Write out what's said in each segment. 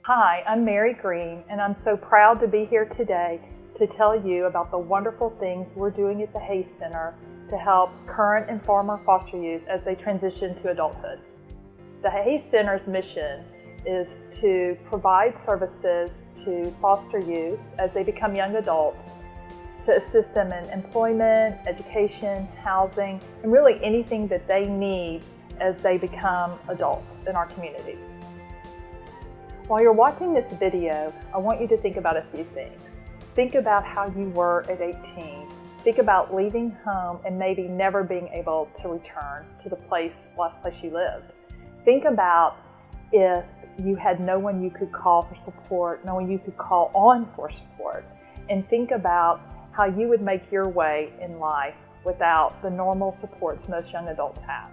Hi, I'm Mary Green, and I'm so proud to be here today to tell you about the wonderful things we're doing at the Hayes Center to help current and former foster youth as they transition to adulthood. The Hayes Center's mission is to provide services to foster youth as they become young adults, to assist them in employment, education, housing, and really anything that they need as they become adults in our community. While you're watching this video, I want you to think about a few things. Think about how you were at 18. Think about leaving home and maybe never being able to return to the last place you lived. Think about if you had no one you could call for support, no one you could call on for support. And think about how you would make your way in life without the normal supports most young adults have.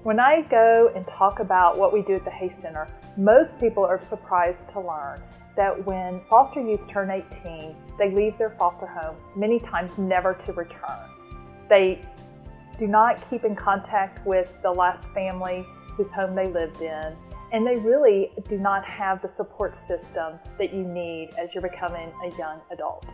When I go and talk about what we do at the Hayes Center, most people are surprised to learn that when foster youth turn 18, they leave their foster home, many times never to return. They do not keep in contact with the last family whose home they lived in, and they really do not have the support system that you need as you're becoming a young adult.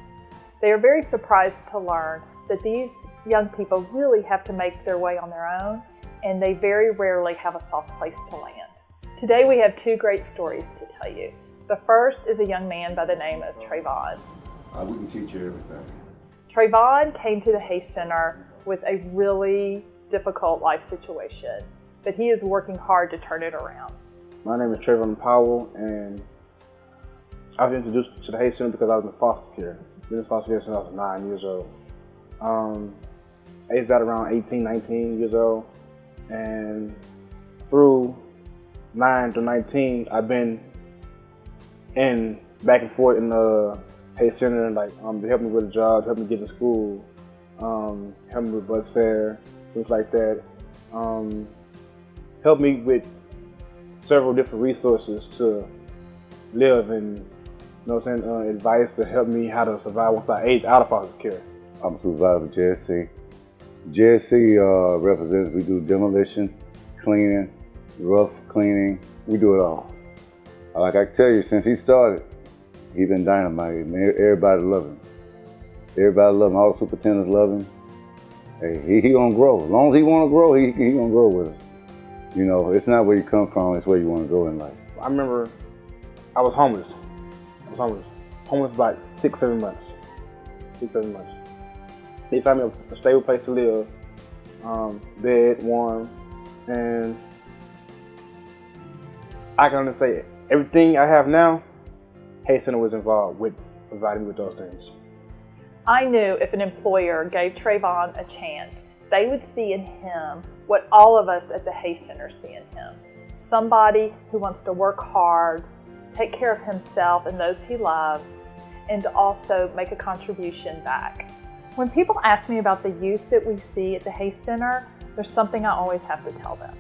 They are very surprised to learn that these young people really have to make their way on their own, and they very rarely have a soft place to land. Today we have two great stories to tell you. The first is a young man by the name of Trayvon. We can teach you everything. Trayvon came to the Hayes Center with a really difficult life situation, but he is working hard to turn it around. My name is Trayvon Powell, and I was introduced to the Hayes Center because I was in foster care. I've been in foster care since I was 9 years old. I aged out around 18, 19 years old. And through 9 to 19, I've been in back and forth in the Hayes Center, like they helped me with a job, helped me get to school, helped me with bus fare, things like that. Helped me with several different resources to live and, advice to help me how to survive once I aged out of foster care. I'm Supervisor JSC. JSC represents, we do demolition, cleaning, rough cleaning, we do it all. Like I can tell you, since he started, he been dynamite. Everybody love him. Everybody love him, all the superintendents love him. Hey, he gonna grow. As long as he wanna grow, he gonna grow with us. You know, it's not where you come from, it's where you wanna go in life. I remember I was homeless. Homeless for like 6-7 months. 6-7 months. They found me a stable place to live, bed, warm, and I can only say everything I have now, Hayes Center was involved with providing me with those things. I knew if an employer gave Trayvon a chance, they would see in him what all of us at the Hayes Center see in him. Somebody who wants to work hard, take care of himself and those he loves, and to also make a contribution back. When people ask me about the youth that we see at the Hayes Center, there's something I always have to tell them.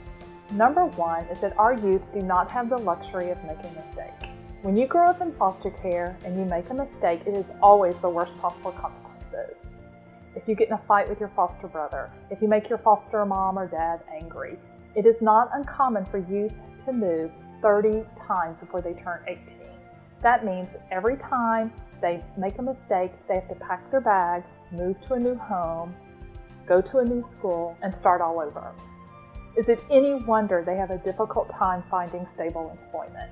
Number one is that our youth do not have the luxury of making a mistake. When you grow up in foster care and you make a mistake, it is always the worst possible consequences. If you get in a fight with your foster brother, if you make your foster mom or dad angry, it is not uncommon for youth to move 30 times before they turn 18. That means every time they make a mistake, they have to pack their bag, move to a new home, go to a new school, and start all over. Is it any wonder they have a difficult time finding stable employment?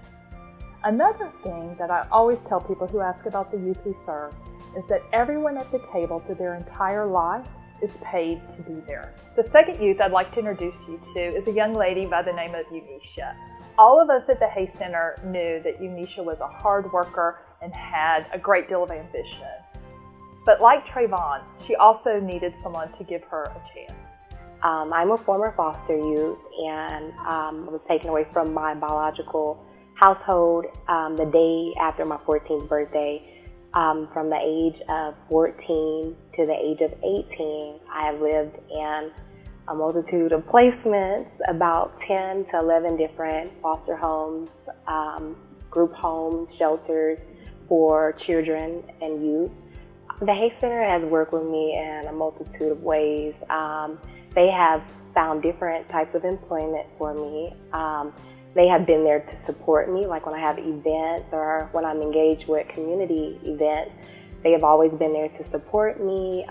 Another thing that I always tell people who ask about the youth we serve is that everyone at the table through their entire life is paid to be there. The second youth I'd like to introduce you to is a young lady by the name of Unisha. All of us at the Hayes Center knew that Unisha was a hard worker and had a great deal of ambition. But like Trayvon, she also needed someone to give her a chance. I'm a former foster youth, and I was taken away from my biological household the day after my 14th birthday. From the age of 14 to the age of 18, I have lived in a multitude of placements, about 10 to 11 different foster homes, group homes, shelters for children and youth. The Hayes Center has worked with me in a multitude of ways. They have found different types of employment for me. they have been there to support me, like when I have events or when I'm engaged with community events. They have always been there to support me,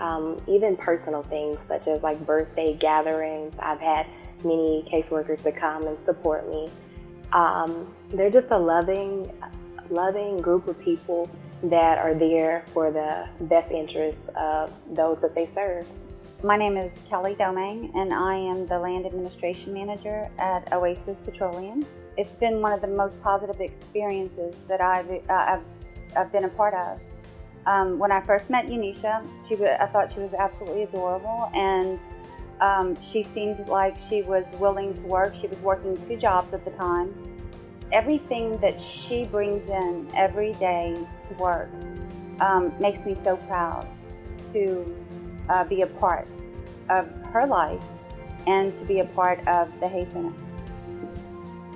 even personal things such as like birthday gatherings. I've had many caseworkers to come and support me. They're just a loving group of people that are there for the best interests of those that they serve. My name is Kelly Domingue, and I am the Land Administration Manager at Oasis Petroleum. It's been one of the most positive experiences that I've been a part of. When I first met Unisha, I thought she was absolutely adorable, and she seemed like she was willing to work. She was working 2 jobs at the time. Everything that she brings in every day to work makes me so proud to be a part of her life and to be a part of the Hay Center.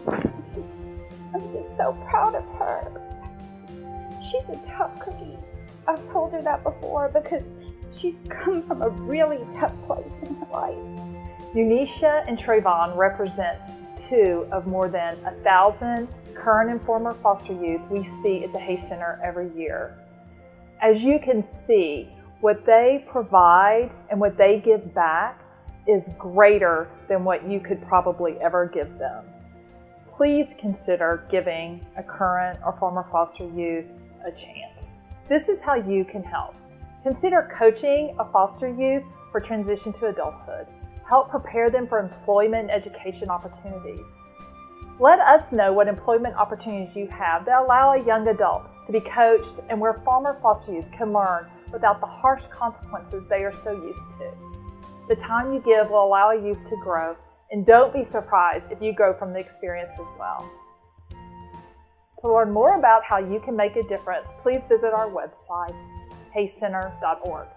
I'm just so proud of her. She's a tough cookie. I've told her that before because she's come from a really tough place in her life. Unisha and Trayvon represent 2 of more than 1,000 current and former foster youth we see at the Hay Center every year. As you can see, what they provide and what they give back is greater than what you could probably ever give them. Please consider giving a current or former foster youth a chance. This is how you can help. Consider coaching a foster youth for transition to adulthood. Help prepare them for employment and education opportunities. Let us know what employment opportunities you have that allow a young adult to be coached and where former foster youth can learn without the harsh consequences they are so used to. The time you give will allow a youth to grow, and don't be surprised if you grow from the experience as well. To learn more about how you can make a difference, please visit our website, haycenter.org.